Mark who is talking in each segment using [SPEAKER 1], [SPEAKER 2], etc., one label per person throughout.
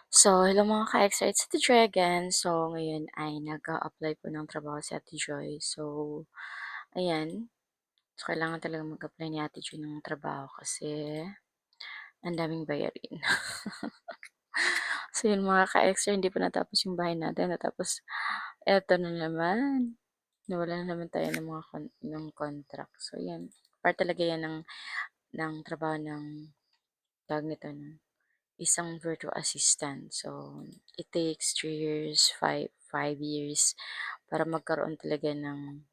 [SPEAKER 1] So, hello mga ka-extra, it's Ate Joy again. So, ngayon ay nag-a-apply po ng trabaho si Ate Joy. So, ayan. So, kailangan talaga mag-apply ni Ate Joy ng trabaho kasi ang daming bayarin. So, yun mga ka-extra, hindi pa natapos yung bahay natin. Natapos, eto na naman. Nawala na naman tayo ng mga ng contract. So, yan. Part talaga yan ng trabaho ng tawag nito, no? Isang virtual assistant. So, it takes 3 years, five years para magkaroon talaga ng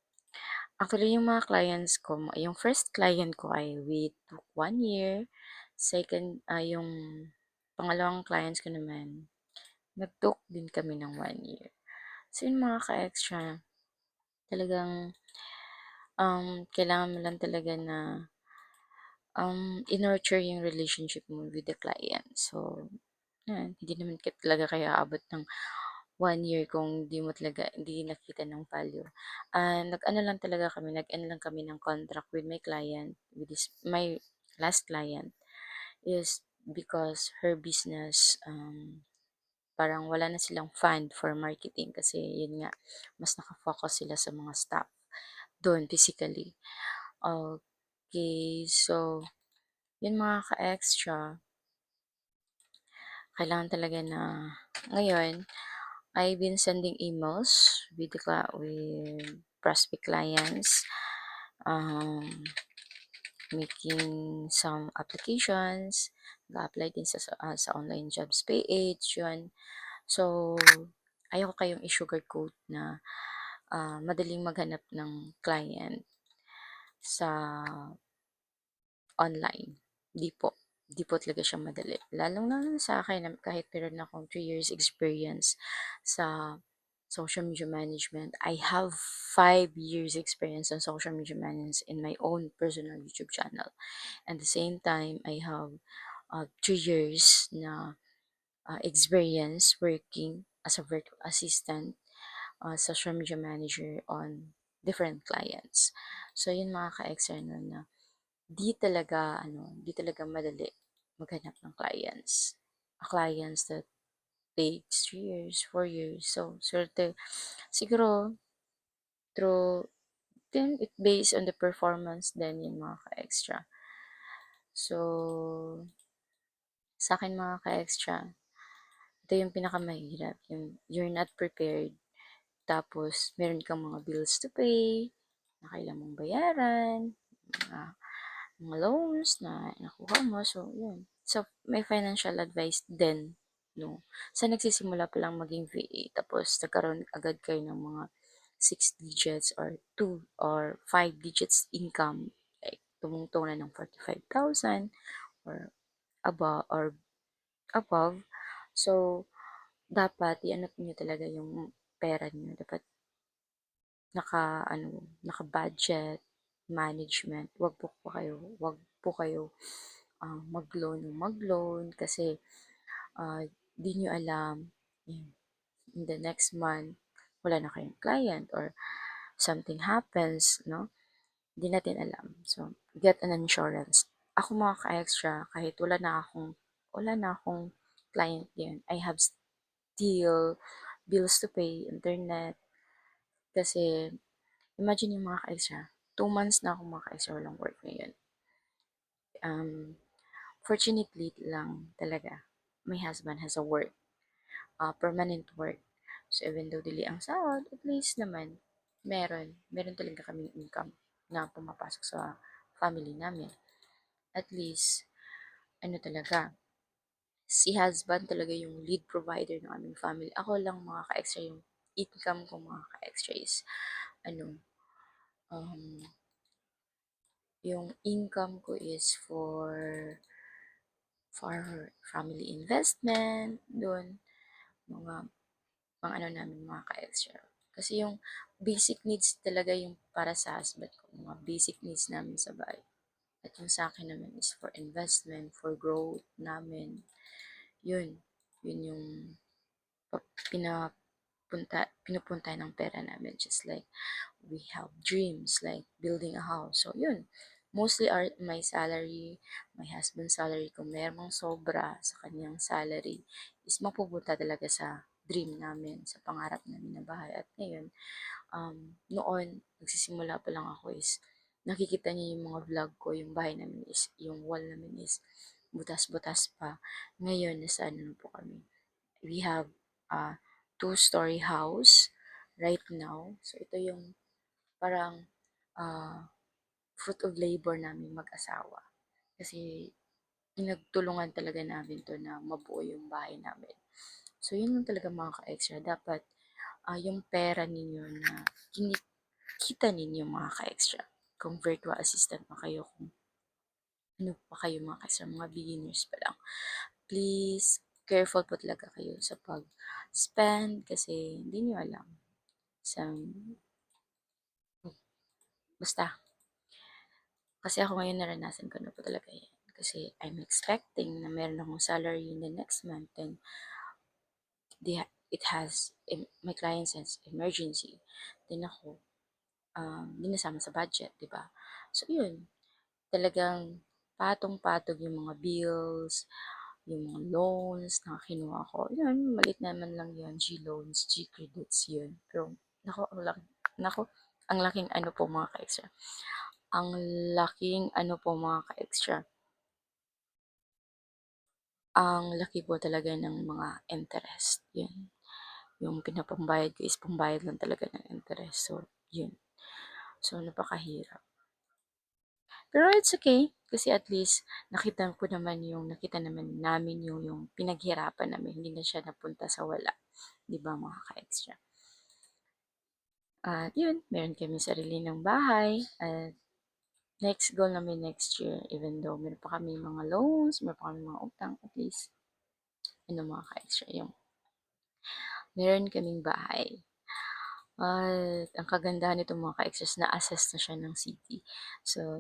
[SPEAKER 1] actually yung mga clients ko, yung first client ko ay we took 1 year. Second, yung pangalawang clients ko naman, nag-took din kami ng 1 year. So, yung mga ka-extra, talagang kailangan mo lang talaga na i-nurture yung relationship mo with the client. So, yan, hindi naman talaga kaya aabot ng 1 year kung hindi nakita ng value. Nag-ano lang talaga kami, nag-end lang kami ng contract with my client, my last client is because her business, parang wala na silang fund for marketing kasi yun nga, mas nakafocus sila sa mga staff doon physically. Okay, so yun mga ka-extra, kailangan talaga na ngayon I've been sending emails with prospect clients, um, making some applications, nag-apply din sa online jobs page, yun. So, ayoko kayong i-sugarcoat na madaling maghanap ng client sa online. Di po. Di po talaga siya madali. Lalong-lalo na sa akin na kahit meron akong 3 years experience sa social media management. I have 5 years experience on social media management in my own personal YouTube channel. At the same time, I have 3 years na experience working as a virtual assistant, social media manager on different clients. So, yun mga ka-extra nun na di talaga madali maghanap ng clients. Clients that takes 3 years, 4 years. So, swerte. Siguro, through, then it based on the performance then yung mga ka-extra. So, sa akin mga ka-extra, ito yung pinakamahirap. Yung you're not prepared. Tapos, meron kang mga bills to pay na kailangan mong bayaran, mga, mga loans na nakuha mo. So, yun. So, may financial advice din, no? Sa nagsisimula pa lang maging VA, tapos nagkaroon agad kayo ng mga 6 digits or 2 or 5 digits income, like tumungtong na ng 45,000 or above. So, dapat i-ano niyo talaga yung pera niyo. Dapat naka-budget management. Wag po kayo mag-loan kasi di nyo alam in the next month wala na kayong client or something happens, no? Di natin alam. So, get an insurance. Ako mga ka-extra, kahit wala na akong client yun, I have still bills to pay, internet, kasi imagine yung mga ka-extra, 2 months na ako mga ka-extra walang work ngayon. Fortunately lang talaga, my husband has a work, permanent work. So even though dili ang sahod, at least naman, meron talaga kaming income na pumapasok sa family namin. At least, ano talaga, si husband talaga yung lead provider ng aming family. Ako lang mga ka-extra yung income ko mga ka-extra is, ano, um, yung income ko is for family investment, doon, mga ano namin mga ka-extra. Kasi yung basic needs talaga yung para sa husband ko, mga basic needs namin sa bahay. At yung sa akin naman is for investment, for growth namin. Yun, yun yung pinupunta ng pera namin. Just like we have dreams like building a house. So yun, mostly my salary, my husband's salary, kung merong sobra sa kanyang salary, is mapupunta talaga sa dream namin, sa pangarap namin na bahay. At ngayon, noon, nagsisimula pa lang ako is, nakikita niyo yung mga vlog ko, yung bahay namin is, yung wall namin is, butas-butas pa. Ngayon, nasa ano na po kami. We have a two-story house right now. So, ito yung parang fruit of labor namin mag-asawa. Kasi pinagtulungan talaga namin to na mabuo yung bahay namin. So, yun yung talaga mga ka-extra. Dapat yung pera ninyo na kinikita ninyo mga ka-extra. Kung virtual assistant pa kayo, kung ano pa kayo mga ka-extra, mga beginners pa lang. Please, careful po talaga kayo sa pag-spend kasi hindi nyo alam. Sa, basta, kasi ako ngayon naranasan ko na po talaga yan. Kasi I'm expecting na meron akong salary in the next month, then it has, my client says emergency. Then ako, hindi nasama sa budget, di ba? So, yun. Talagang patong-patog yung mga bills, yung mga loans na kinuha ko. Yun, malit naman lang yun. G loans, G credits, yun. Pero, nako, ang laking ano po mga ka-extra. Ang laking ano po mga ka-extra. Ang laki po talaga ng mga interest. Yun. Yung pinapambayad ko is pambayad lang talaga ng interest. So, yun. So, napakahirap. Pero it's okay. Kasi at least, nakita naman namin yung pinaghirapan namin. Hindi na siya napunta sa wala. Di ba mga ka-extra? At yun, meron kami sarili ng bahay. At next goal namin next year, even though meron pa kami mga loans, meron pa kami mga utang, at least, mga ka-extra yung meron kaming bahay. At ang kagandahan nito mga ka-extras, na-assess na siya ng city. So,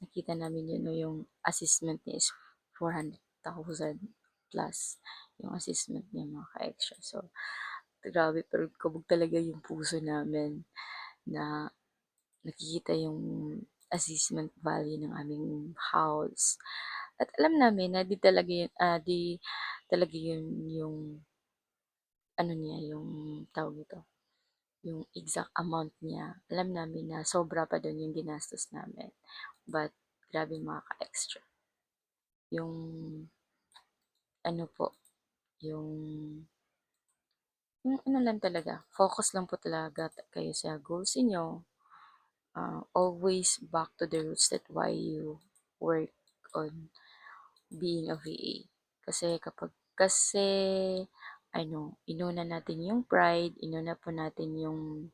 [SPEAKER 1] nakita namin yun, no, yung assessment niya is 400,000 plus yung assessment niya mga ka-extra. So, grabe, pero kabog talaga yung puso namin na nakikita yung assessment value ng aming house. At alam namin na di talaga yun yung ano niya, yung tawag ito, yung exact amount niya. Alam namin na sobra pa doon yung ginastos namin. But, grabe mga ka-extra. Yung, ano po, yung, yung ano lang talaga, focus lang po talaga kayo sa goals niyo. Always back to the roots that why you work on being a VA. Kasi, inuna natin yung pride, inuna po natin yung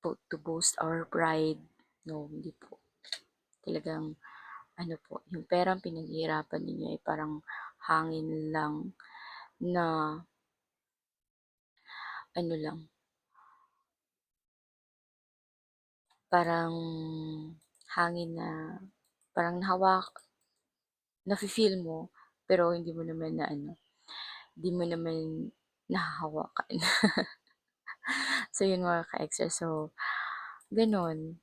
[SPEAKER 1] to boast our pride. No, hindi po. Talagang, po, yung perang pinaghihirapan ninyo ay parang hangin lang na, lang, parang hangin na, parang nafe-feel mo, pero hindi mo naman hindi mo naman nahahawakan. So, yun mga ka-extra. So, ganon.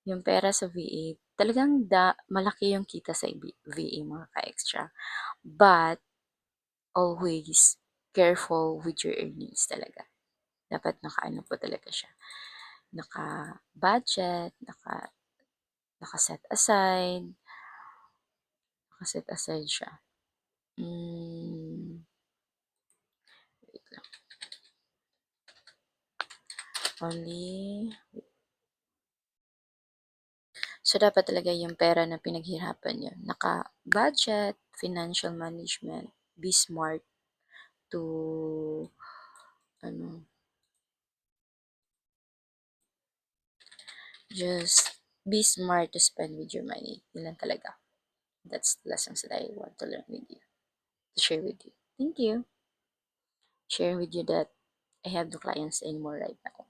[SPEAKER 1] Yung pera sa VA, talagang malaki yung kita sa VA mga ka-extra. But, always careful with your earnings talaga. Dapat nakaano po talaga siya. Naka-budget, naka-set aside, naka-set aside siya. Wait lang. Only, so, dapat talaga yung pera na pinaghirapan nyo. Naka-budget, financial management, be smart to, just be smart to spend with your money. Yun lang talaga. That's the lessons that I want to learn with you, to share with you. Thank you. Share with you that I have no clients anymore right now.